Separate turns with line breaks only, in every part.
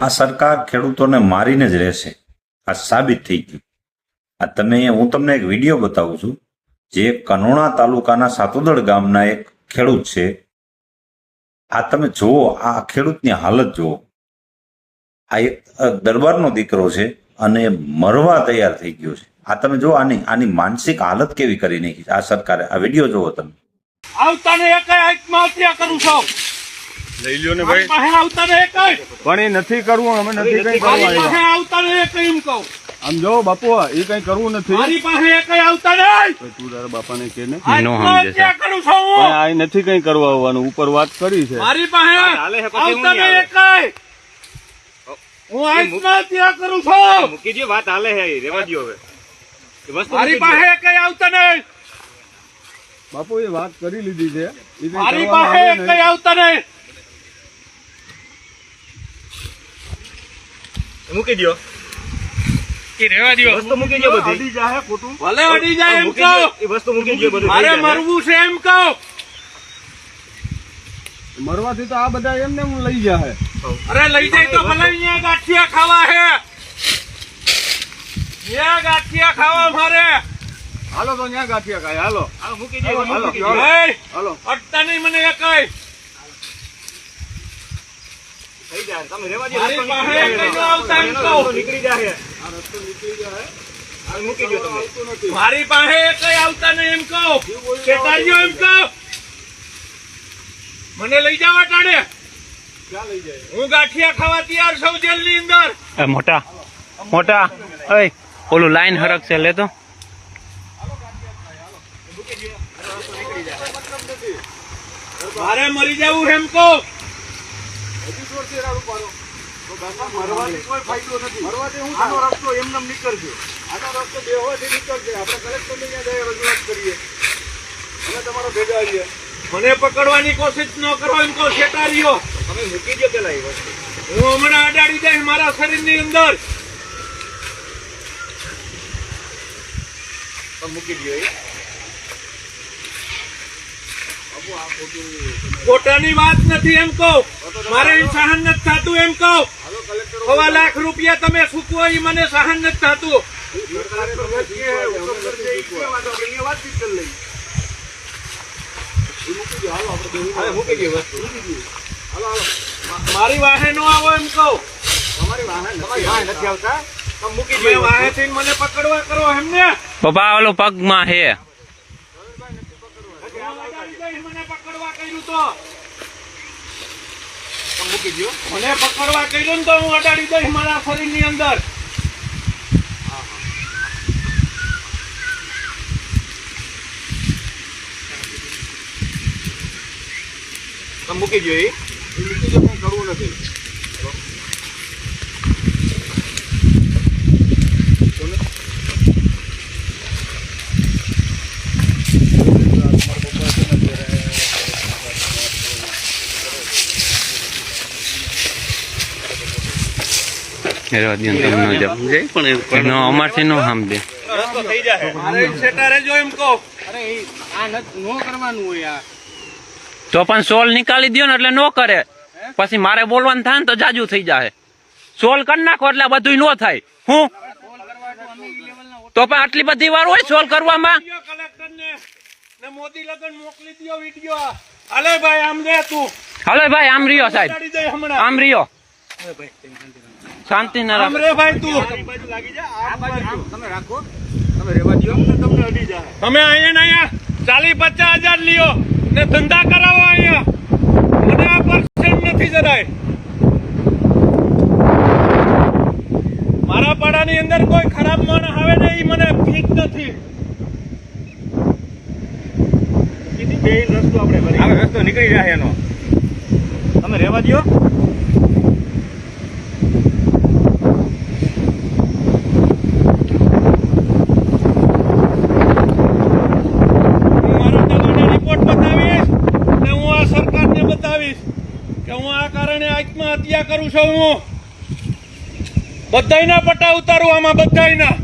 આ સરકાર ખેડૂતોને મારીને જ રહેશે, આ સાબિત થઈ ગયું। આ તમે હું તમને એક વિડીયો બતાવું છું, જે કનોણા તાલુકાના સાતોદળ ગામના એક ખેડૂત છે। આ તમે જુઓ, આ ખેડૂતની હાલત જુઓ। આ એક દરબારનો દીકરો છે અને મરવા તૈયાર થઈ ગયો છે। આ તમે જુઓ, આની માનસિક હાલત કેવી કરી નાખી છે આ સરકારે। આ વિડીયો જુઓ તમે।
આવતાને એક આત્મહત્યા કરું છું,
લઈ લ્યો ને ભાઈ।
પાસે આવતાને એક
પણ એ નથી કરવું, અમે નથી કઈ કરવા
પાસે આવતાને એક એમ કહું।
આમ જો બાપુ, એ કઈ કરવું નથી।
મારી પાસે એક આવતા નહીં,
તું તારા બાપાને કે ને
આત્મહત્યા કરું છું હું।
આ નથી કઈ કરવા આવવાનું, ઉપર વાત કરી છે।
મારી પાસે આવતાને એક હું આત્મહત્યા કરું છું।
મૂકી દો, વાત હાલે છે, રેવા દો હવે।
મારી પાસે એક આવતા નહીં,
બાપુ એ વાત કરી લીધી છે। એ કઈ
મારી
કરવામાં
પાસે
આવે
એક
નહીં।
આવતા નહીં।
મૂકી દો,
રેવા દો,
વસ્તુ મૂકી દો બધી।
અડી જાહે ખોટું।
ભલે અડી જાય એમ
મૂકી
કહો,
દો, એ વસ્તુ મૂકી દો બધું।
મારે મરવું છે એમ કહો।
મરવાથી તો આ બધા એમને હું લઈ જાહે।
અરે લઈ જાય તો ભલે અહીંયા ગાંઠિયા ખાવા હે, અહીંયા ગાંઠિયા ખાવા મારે।
હાલો તો ત્યાં ગાંઠિયા ખાય, હાલો
હાલો, મૂકી દો,
હાલો,
મૂકી દો।
હાલો।
એય,
હાલો
અટતા નહીં મને એકાય।
થઈ જાય, તમે રેવા દો,
મારી
રસ્તો
પાસે
નીકળી
કઈ
જાય,
આવતા એમ કહો।
રસ્તો નીકળી જાય।
આ રસ્તો નીકળી જાય।
હાલ મૂકી દો તમે।
આવતું નથી।
મારી પાસે કઈ આવતા નહીં એમ કહો, શેતારીઓ એમ કહો। મને લઈ જાવ અટાડે,
ક્યાં લઈ જાય?
હું ગાંઠિયા ખાવા તૈયાર છું જેલ ની અંદર।
મોટા મોટા ઓય ઓલું લાઈન હરક છે લે તો
મારે મરી જવું એમ કહો।
હજી જોરથી રાડું પાડો તો બાપા મરવાથી કોઈ ફાયદો નથી। મરવાથી હું આનો રસ્તો એમને નીકળશે, આનો રસ્તો બેહવાથી નીકળશે। આપણે કલેક્ટરને ત્યાં જઈએ, રજૂઆત કરીએ, અમે તમારો ભેગા આવીએ।
મને પકડવાની કોશિશ ન કરો એમ કહો શેતારીઓ।
તમે મૂકી દો પેલા એ વસ્તુ।
હું હમણાં અડાડી દઈશ મારા શરીર ની અંદર।
તમે મૂકી દો એ।
ખોટાની વાત નથી એમ કહો, મારે ઈ સહન નથી થતું એમ કહો।
હાલો કલેક્ટર
1.25 લાખ રૂપિયા તમે ચૂકવો એ મને સહન નથી થતું।
સરકારે તમે જે હુકમ કરશે એ કેવા તો આપણે અહીંયા વાતચીત કરી લઈએ। એ મૂકી દો, હાલો આપણે બેહી
હવે મૂકી દો વસ્તુ।
હાલો હાલો
મારી વાહે નો આવો એમ કહો।
તમારી વાહન
તમારી વાંહે નથી આવતા, તમે મૂકી
તમે
દો
વાહે
વસ્તુ।
થઈને મને પકડવા કરો એમને।
પપ્પા ઓલો પગમાં હે
મને પકડવા કર્યું તો,
તમે મૂકી દો।
મને પકડવા કર્યું ને તો હું અડાડી દઈશ મારા શરીર ની અંદર।
તમે મૂકી દો એ।
એ મૂકી દો, કંઈ કરવું નથી।
અમારથી નો સાંભળે
રસ્તો થઈ જાય।
મારે શેતારે જો એમ કહો।
તો પણ સોલ નીકાળી દો ને એટલે નો કરે, પછી મારે બોલવાનું થાય ને તો જાજુ થઈ જાય। સોલ કરી નાખો એટલે બધું નો થાય। હું તો પણ આટલી બધી વાર હોય સોલ કરવામાં?
કલેક્ટર ને મોદી લગન મોકલી દો વિડીયો। હાલે ભાઈ આમ રે તું,
હાલો ભાઈ આમ રહ્યો સાહેબ,
અડાડી દઈશ હમણાં।
આમ રહ્યો શાંતિ ના
આમ રે ભાઈ તું,
આ બાજુ લાગી જાય, આ બાજુ તમે રાખો, તમે રેવા દો, તમને અડી જાય।
તમે અહીંયા 40-50 હજાર લ્યો ને ધંધા કરાવો અહીંયા। મને આ પરસેન્ટ નથી જરાય। મારા પાડાની અંદર કોઈ ખરાબ માણસ આવે ને એ મને ઠીક નથી।
કીધી બે રસ્તો આપણે કરીએ। હવે રસ્તો નીકળી જાય એનો, તમે રેવા દો।
હું મારો દગાનો રિપોર્ટ બતાવીશ ને હું આ સરકારને બતાવીશ કે હું આ કારણે આત્મહત્યા કરું છું। હું બધાયના પટ્ટા ઉતારું આમાં, બધાયના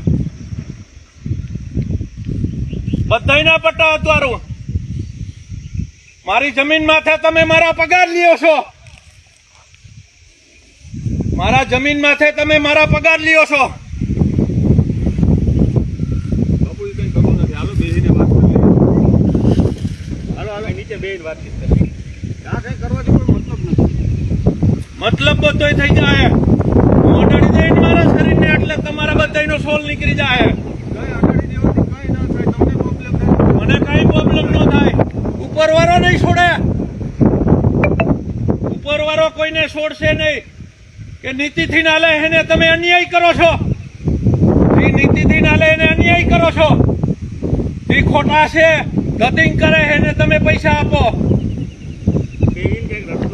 પટ્ટા ઉતારું। મારી જમીન માથે તમે મારા પગાર લ્યો છો। મારા જમીન માથે તમે મારા પગાર લ્યો છો.
બાપુ એ કઈ કરવું નથી. હાલો બેસીને વાત કરી લઈએ. હાલો નીચે બેસીને વાતચીત કરી.
આ કઈ કરવાથી કોઈ મતલબ નથી.
મતલબ બધોય થઈ જાય. હું અડાડી દઈને મારા શરીરને એટલે તમારા બધાયનો સોલ નીકળી જાય.
કઈ આગાડી દેવાથી કઈ ના થાય. તમને પ્રોબ્લેમ થાય.
મને કઈ પ્રોબ્લેમ ન થાય. ઉપરવાળો નહીં છોડે. ઉપરવાળો કોઈને છોડશે નહીં. કે નીતિથી નાલે એને તમે અન્યાય કરો છો. એ નીતિથી નાલે એને અન્યાય કરો છો. એ ખોટા છે, ગતિંગ કરે એને તમે પૈસા આપો.
બેહીને કંઈક રસ્તો